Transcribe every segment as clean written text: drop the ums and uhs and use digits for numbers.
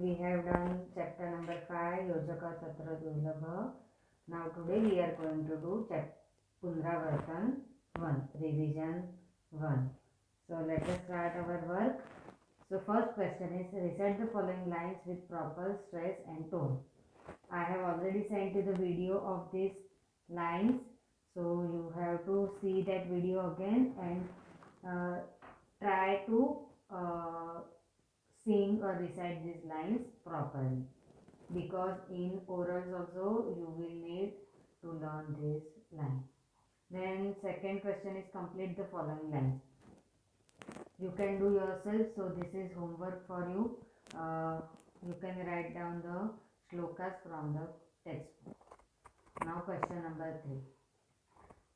we have done chapter number 5, Yojaka Chatra Durlabha. Now today we are going to do Punravartan 1, revision 1. So let us start our work. So first question is, recite the following lines with proper stress and tone. I have already sent you the video of these lines, so you have to see that video again and try to sing or recite these lines properly, because in orals also you will need to learn this line. Then second question is, complete the following lines. You can do yourself, so this is homework for you. You can write down the shlokas from the textbook. Now question number 3.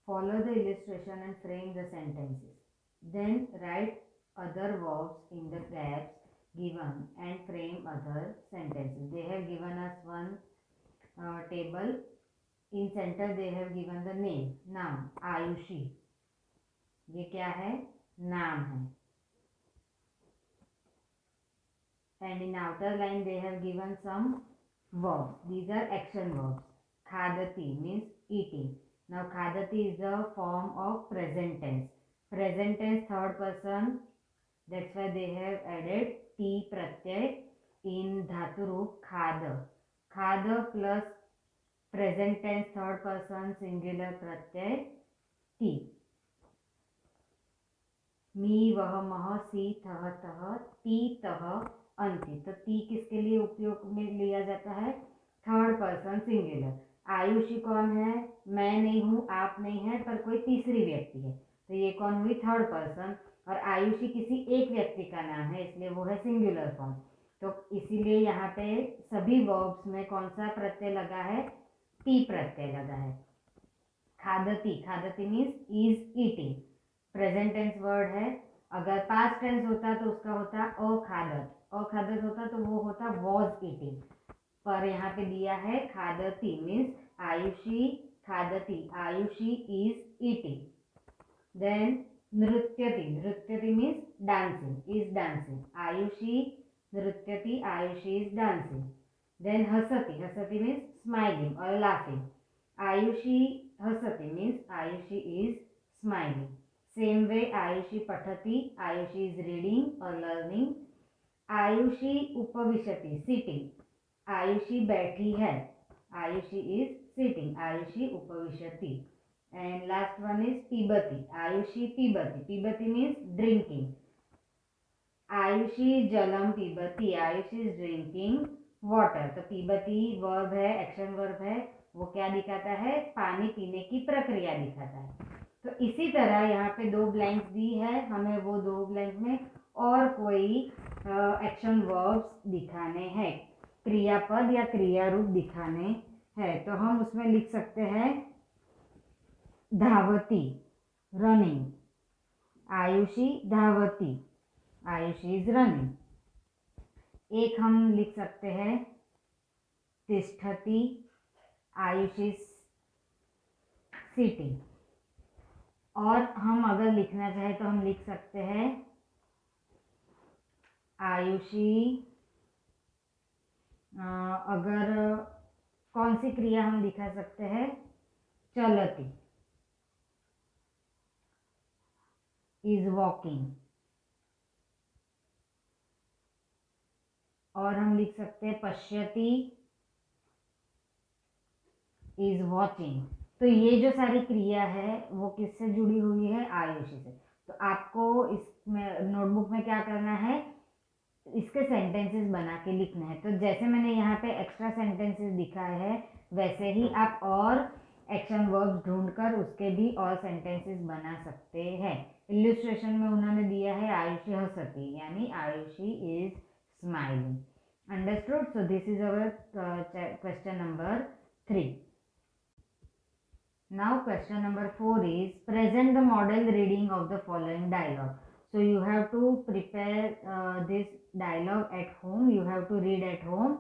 Follow the illustration and frame the sentences. Then write other verbs in the gaps given and frame other sentences. They have given us one table. In center they have given the name, नाम, आयुषी. ये क्या है? नाम है. And in outer line they have given some verbs. These are action verbs. Khadati means eating. Now khadati is the form of present tense. Present tense third person. That's why they have added ti pratyay in dhatu roop khada. Khada plus present tense third person singular pratyay ti. मी वह मह सी थह तह ती तह अंति. तो ती किसके लिए उपयोग में लिया जाता है? Third person singular. आयुषी कौन है? मैं नहीं हूँ, आप नहीं है, पर कोई तीसरी व्यक्ति है, तो ये कौन हुई? Third person. और आयुषी किसी एक व्यक्ति का नाम है, इसलिए वो है सिंगुलर फॉर्म. तो इसीलिए यहाँ पे सभी वर्ब्स में कौन सा प्रत्यय लगा है? टी प्रत्यय लगा है. खादती, खादती means is eating. Present tense word है. अगर पास्ट टेंस होता तो उसका होता अखादत. अखादत होता तो वो होता वॉज ईटिंग. पर यहाँ पे दिया है खादती मीन्स आयुषी खादती, आयुषी इज ईटिंग. देन नृत्यति, नृत्यति means dancing, is dancing. Ayushi नृत्यति, आयुषी इज डांसिंग. देन हसती, हसती मीन्स स्माइलिंग और लाफिंग. आयुषी हसती means Ayushi is smiling. Same way Ayushi पठती, आयुषी इज रीडिंग और लर्निंग. आयुषी उपविशति, सिटिंग. आयुषी बैठी है, आयुषी इज सिटिंग, आयुषी उपविशति. एंड लास्ट वन इज पीबती, आयुषी पीबती. पीबती मीन्स ड्रिंकिंग. आयुषी जलम पीबती, आयुषी इज ड्रिंकिंग वाटर. तो पीबती वर्ब है, एक्शन वर्ब है. वो क्या दिखाता है? पानी पीने की प्रक्रिया दिखाता है. तो इसी तरह यहाँ पे 2 ब्लैंक्स दी है, हमें वो 2 ब्लैंक में और कोई एक्शन वर्ब्स दिखाने हैं, क्रियापद या क्रिया रूप दिखाने हैं. तो हम उसमें लिख सकते हैं धावती, रनिंग. आयुषी धावती, आयुषी इज रनिंग. एक हम लिख सकते हैं तिष्ठति, आयुषी सिटिंग. और हम अगर लिखना चाहे तो हम लिख सकते हैं आयुषी. अगर कौन सी क्रिया हम दिखा सकते हैं? चलती, इज वॉकिंग. और हम लिख सकते हैं पश्यति, इज वॉचिंग. तो ये जो सारी क्रिया है वो किससे जुड़ी हुई है? आयुषी से. तो आपको इसमें नोटबुक में क्या करना है? इसके सेंटेंसेस बना के लिखना है. तो जैसे मैंने यहाँ पे एक्स्ट्रा सेंटेंसेस दिखाए हैं, वैसे ही आप और एक्शन वर्ब्स ढूंढकर उसके भी और सेंटेंसेस बना सकते हैं. इल्यूस्ट्रेशन में उन्होंने दिया है आयुषी हसती, यानी Ayushi is smiling. Understood? So this is our question number 3. Now question number 4 is, present the model reading of the following dialogue. So you have to prepare this dialogue at home. You have to read at home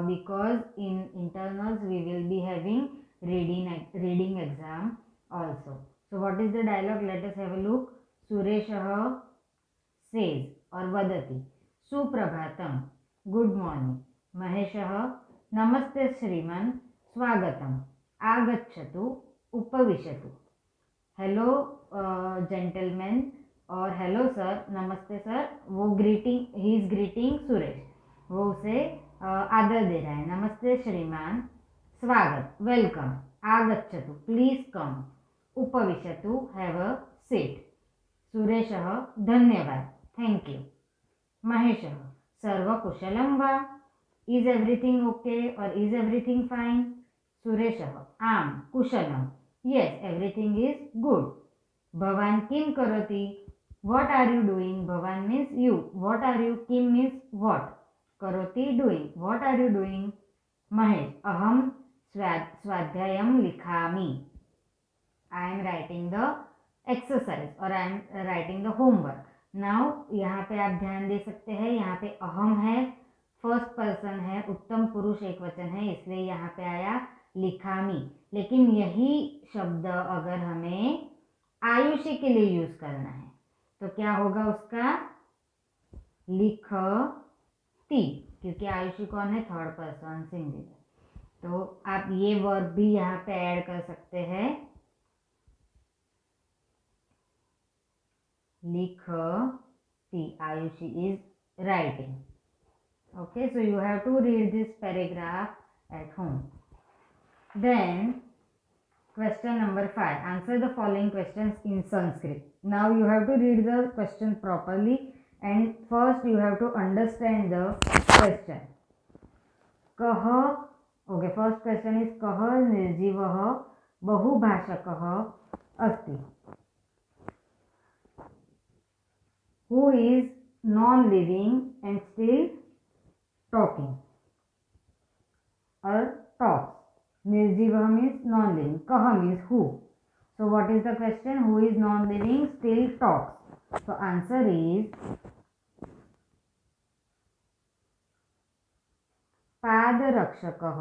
because in internals we will be having reading exam also. So what is the dialogue? Let us have a look. Sureshah says or vadati, Suprabhatam. Good morning. महेशः नमस्ते श्रीमन् स्वागतम् आगच्छतु उपविशतु। Hello gentleman और hello sir, नमस्ते sir, वो greeting he is greeting Suresh, वो उसे आदर दे रहा है। नमस्ते श्रीमान, स्वागत वेलकम, आगच्छतु प्लीज कम, उपविशतु हैव अ सीट। सुरेशः धन्यवाद थैंक यू। महेशः सर्वकुशलं वा, इज एवरीथिंग ओके और इज एवरीथिंग फाइन। सुरेशः आम कुशलं, यस एवरीथिंग इज गुड। भवान् किं करोति, व्हाट आर यू डूइंग। भवान् means you, what are you, किं मीन्स व्हाट, करोति doing, what are you doing. Mahesh अहम स्वाध्यायं लिखामि, I am writing the exercise और I am writing the homework. Now यहाँ पे आप ध्यान दे सकते हैं, यहाँ पे अहम है, फर्स्ट पर्सन है, उत्तम पुरुष एक वचन है, इसलिए यहाँ पे आया लिखामी। लेकिन यही शब्द अगर हमें आयुषी के लिए यूज करना है तो क्या होगा उसका, लिखती, क्योंकि आयुषी कौन है, थर्ड पर्सन सिंगुलर। तो आप ये वर्ब भी यहाँ पे ऐड कर सकते हैं, लिखती, Ayushi is writing. Okay, so you have to read this paragraph at home. Then question number 5, answer the following questions in Sanskrit. Now you have to read the question properly and first you have to understand the question. कः, okay, first question is कः निर्जीवः बहुभाषकः अस्ति। Who is non-living and still talking or talks. Nirjiva means non-living, kaha means who. So what is the question, who is non-living still talks. So answer is पादरक्षकः,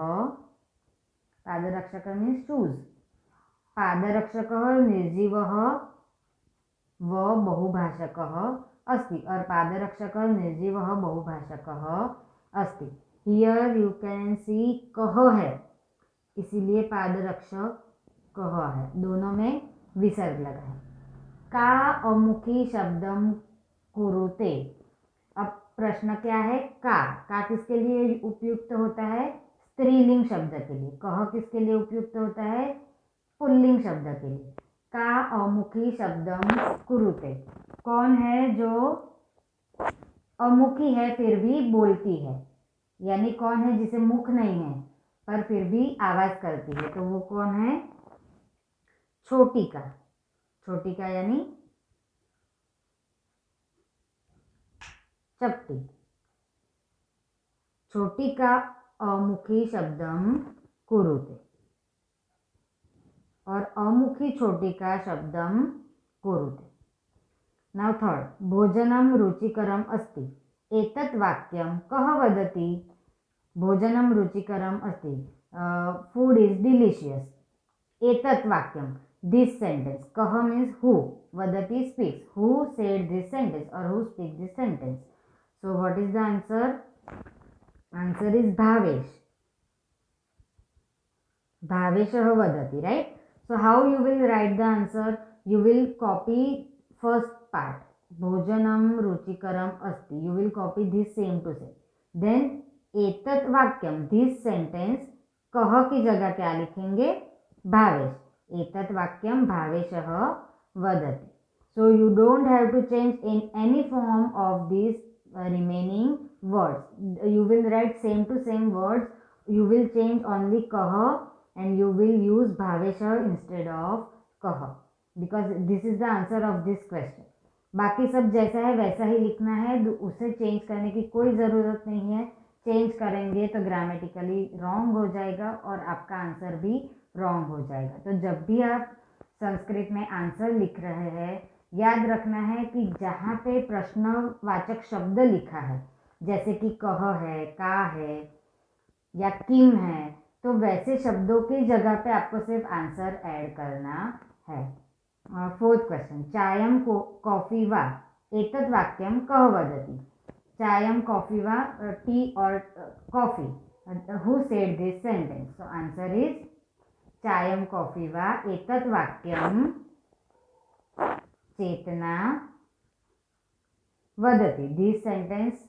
पादरक्षकः means shoes, पादरक्षकः निर्जीवः व बहुभाषकः अस्ति और पादरक्षकः निर्जीवः बहुभाषकः अस्ति। Here you can see कह है, इसीलिए पादरक्षक कह है, दोनों में विसर्ग लगा है। का अमुखी शब्दम कुरुते, अब प्रश्न क्या है, का किसके लिए उपयुक्त होता है, स्त्रीलिंग शब्द के लिए। कह किसके लिए उपयुक्त होता है, पुल्लिंग शब्द के लिए। का अमुखी शब्दम कुरुते, कौन है जो अमुखी है फिर भी बोलती है, यानी कौन है जिसे मुख नहीं है पर फिर भी आवाज करती है, तो वो कौन है, छोटिका। छोटिका यानी चपटी। छोटिका अमुखी शब्दम कुरुते और अमुखी छोटिका शब्दम कुरुते। नाउ थर्ड, भोजनम रुचिकरम अस्ति, एतत् वाक्यम कः वदति। भोजनम रुचिकरम अस्ति, फूड इज डिलिशियस। एतत् वाक्यम, दिस सेंटेंस, कः मीन्स हु, वदति speaks, who said this sentence और who speak this sentence. So what is the answer, answer is Bhavesh, भावेशः वदति, right. So how you will write the answer, you will copy first part, भोजनम रुचिकरम अस्ति, you will copy this same to same, then एतत् वाक्यम, this sentence, कह की जगह क्या लिखेंगे, भावेश, एतत् वाक्यम भावेशः वदति। So you don't have to change in any form of these remaining words, you will write same to same words, you will change only कह and you will use bhavesha instead of kaha because this is the answer of this question. बाकी सब जैसा है वैसा ही लिखना है, उसे change करने की कोई ज़रूरत नहीं है। चेंज करेंगे तो ग्रामेटिकली रॉन्ग हो जाएगा और आपका आंसर भी रॉन्ग हो जाएगा। तो जब भी आप संस्कृत में आंसर लिख रहे हैं, याद रखना है कि जहाँ पे प्रश्नवाचक शब्द लिखा है, जैसे कि कह है, का है या किम है, तो वैसे शब्दों की जगह पे आपको सिर्फ आंसर ऐड करना है। फोर्थ क्वेश्चन, चायम कॉफी वा एतत् वाक्यम कः वदति। चायम कॉफी वा टी और coffee. Who said this sentence? So answer is chime coffee वा एतत् वाक्यम चेतना वदति. This sentence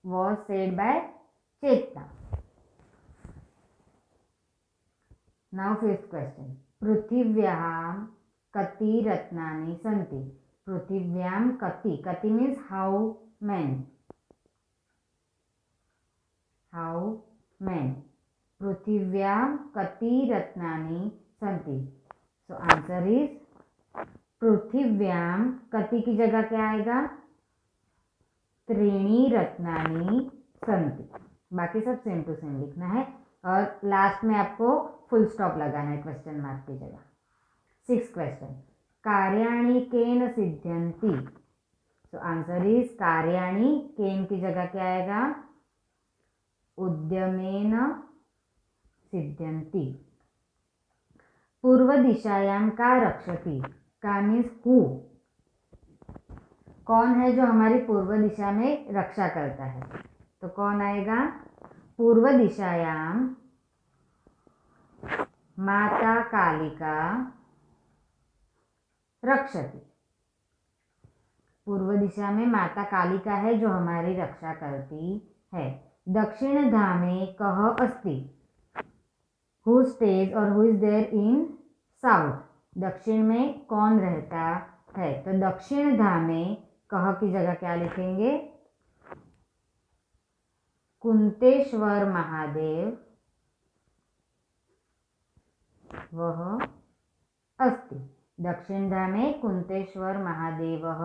was said by Chetna. Now fifth question. पृथिव्यां कति रत्नानि सन्ति. पृथिव्यां कति. कति means how many. How many. पृथिव्यां कति रत्नानि सन्ति. So answer is पृथिव्यां कति की जगह क्या आएगा? त्रीणि रत्नानि सन्ति. बाकी सब सेम टू सेम लिखना है और लास्ट में आपको फुल स्टॉप लगाना है क्वेश्चन मार्क की जगह. 6th question. कार्याणि केन सिद्ध्यन्ति. सो आंसर इज कार्याणि केन की जगह क्या आएगा? उद्यमेन सिद्ध्यन्ति. पूर्व दिशायां का रक्षति. का मीन्स हु. कौन है जो हमारी पूर्व दिशा में रक्षा करता है? तो कौन आएगा? पूर्व दिशायां माता कालिका रक्षति. पूर्व दिशा में माता कालिका है जो हमारी रक्षा करती है. दक्षिण धामे कः अस्ति. हु स्टेज और who is there in south. दक्षिण में कौन रहता है? तो दक्षिण धामे कह की जगह क्या लिखेंगे? कुंतेश्वर महादेव वह अस्ति. दक्षिण धामे कुंतेश्वर महादेवः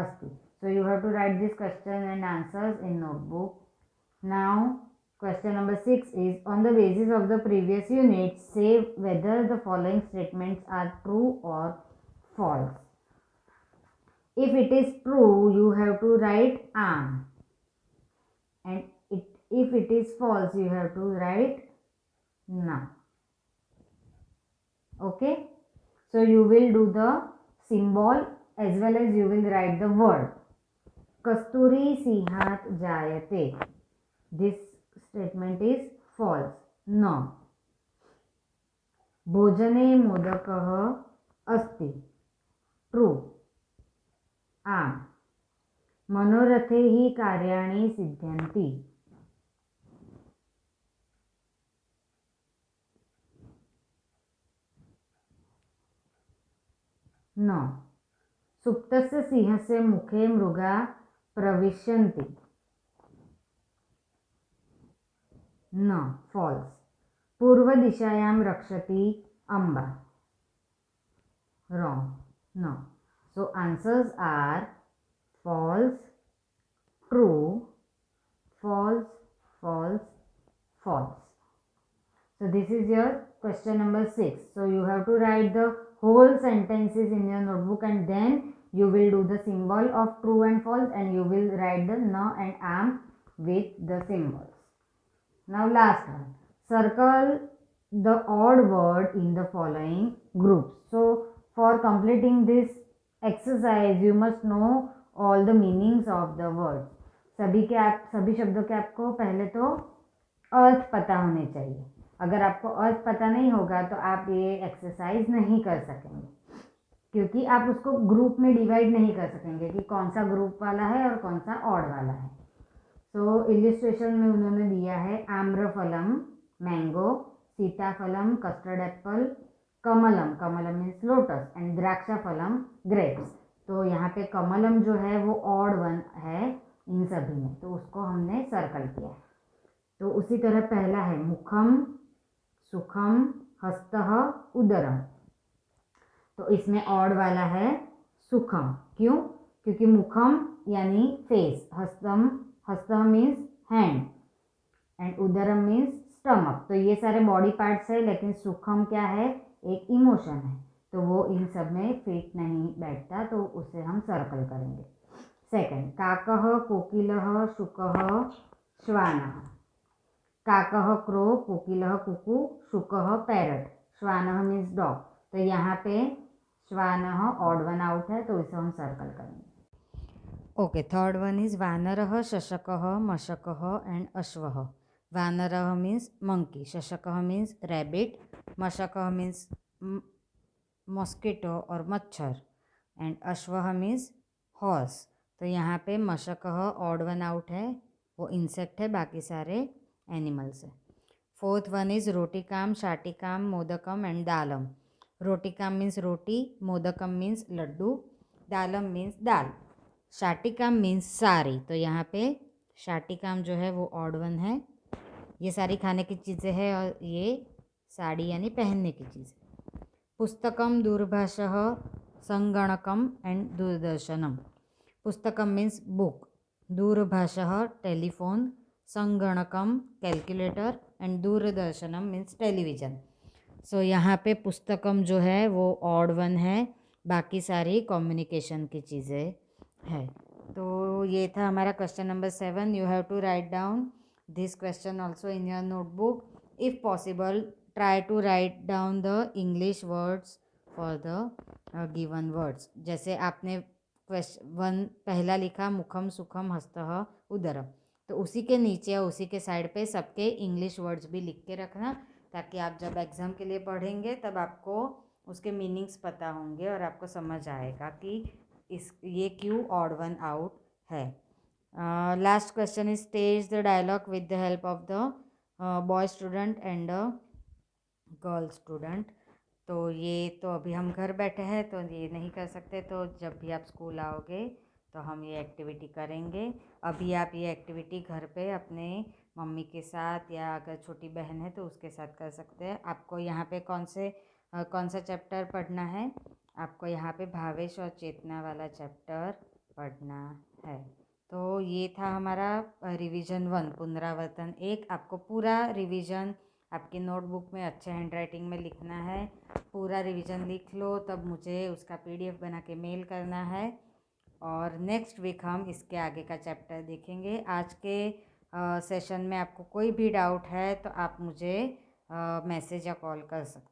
अस्ति. So you have to write this question and answers in notebook. Now question number 6 is, on the basis of the previous unit, say whether the following statements are true or false. If it is true, you have to write am, and if it is false, you have to write na. Okay, so you will do the symbol as well as you will write the word. Kasturi sihat jayate. This statement is false. No. भोजने मोदकः अस्ति. True. आम्. मनोरथे हि कार्याणि सिद्ध्यन्ति. न. सुप्तस्य सिंहस्य मुखे मृगा प्रविशन्ति. न. False. पूर्व दिशायां रक्षति अम्बा. रॉन्ग. न. So answers are false, true, false, false, false. So this is your question number 6. So you have to write the whole sentences in your notebook and then you will do the symbol of true and false and you will write the na and am with the symbols. Now last one. Circle the odd word in the following groups. So for completing this exercise you must know all the meanings of the words. सभी शब्दों के आपको पहले तो अर्थ पता होने चाहिए. अगर आपको अर्थ पता नहीं होगा तो आप ये एक्सरसाइज नहीं कर सकेंगे क्योंकि आप उसको ग्रुप में डिवाइड नहीं कर सकेंगे कि कौन सा ग्रुप वाला है और कौन सा ऑड वाला है. सो इलिस्ट्रेशन में उन्होंने दिया है आम्रफलम मैंगो, सीताफलम कस्टर्ड एप्पल, कमलम, कमलम मीन्स लोटस एंड द्राक्षाफलम ग्रेप्स. तो यहाँ पे कमलम जो है वो ऑड वन है इन सभी में, तो उसको हमने सर्कल किया है. तो उसी तरह पहला है मुखम, सुखम, हस्तः, उदरम. तो इसमें ऑड वाला है सुखम. क्यों? क्योंकि मुखम यानी फेस, हस्तः मीन्स हैंड एंड उदरम मीन्स स्टमक. तो ये सारे बॉडी पार्ट्स है लेकिन सुखम क्या है? एक इमोशन है, तो वो इन सब में फिट नहीं बैठता, तो उसे हम सर्कल करेंगे. सेकंड, काकः, कोकिलः, शुकः, श्वानः. काकः क्रो, कोकिलः कुकू, शुकः पैरट, श्वानः मीन्स डॉग. तो यहाँ पे श्वानः ऑड वन आउट है तो इसे हम सर्कल करेंगे. Okay, third one is Vanarah, Shashakah, Mashakah, and Ashvah. Vanarah means monkey, Shashakah means rabbit, Mashakah means mosquito or मच्छर, एंड अश्वह मीन्स हॉर्स. तो यहाँ पे मशकह ऑड वन आउट है, वो इंसेक्ट है, बाकी सारे एनिमल्स है. फोर्थ वन इज रोटिकाम, शाटिकाम, मोदकम एंड दालम. रोटिकाम मीन्स रोटी, मोदकम मीन्स लड्डू, दालम मीन्स दाल, शाटिकाम मीन्स सारी. तो यहाँ पे शाटिकाम जो है वो ऑड वन है. ये सारी खाने की चीज़ें हैं और ये साड़ी यानी पहनने की चीज़. पुस्तकम, दूरभाषः, संगणकम एंड दूरदर्शनम. पुस्तकम मीन्स बुक, दूरभाषः टेलीफोन, संगणकम कैलकुलेटर एंड दूरदर्शनम मीन्स टेलीविज़न. सो यहाँ पे पुस्तकम जो है वो ऑड वन है, बाकी सारी कम्युनिकेशन की चीज़ें है. तो ये था हमारा question number 7. You have to write down this question also in your notebook. If possible try to write down the English words for the given words. जैसे आपने क्वेश्चन पहला लिखा मुखम सुखम हस्तः उदरम, तो उसी के नीचे या उसी के साइड पे सबके इंग्लिश वर्ड्स भी लिख के रखना, ताकि आप जब एग्ज़ाम के लिए पढ़ेंगे तब आपको उसके मीनिंग्स पता होंगे और आपको समझ आएगा कि ये क्यों ऑड वन आउट है. Last question is stage the dialogue with the help of the boy student and girl student. तो ये तो अभी हम घर बैठे हैं तो ये नहीं कर सकते, तो जब भी आप स्कूल आओगे तो हम ये एक्टिविटी करेंगे. अभी आप ये एक्टिविटी घर पे अपने मम्मी के साथ या अगर छोटी बहन है तो उसके साथ कर सकते हैं. आपको यहाँ पे कौन सा चैप्टर पढ़ना है? आपको यहाँ पे भावेश और चेतना वाला चैप्टर पढ़ना है. तो ये था हमारा रिवीजन 1, पुनरावर्तन 1. आपको पूरा रिवीजन आपकी नोटबुक में अच्छे हैंडराइटिंग में लिखना है. पूरा रिवीजन लिख लो, तब मुझे उसका PDF बना के मेल करना है. और नेक्स्ट वीक हम इसके आगे का चैप्टर देखेंगे. आज के सेशन में आपको कोई भी डाउट है तो आप मुझे मैसेज या कॉल कर सकते हैं.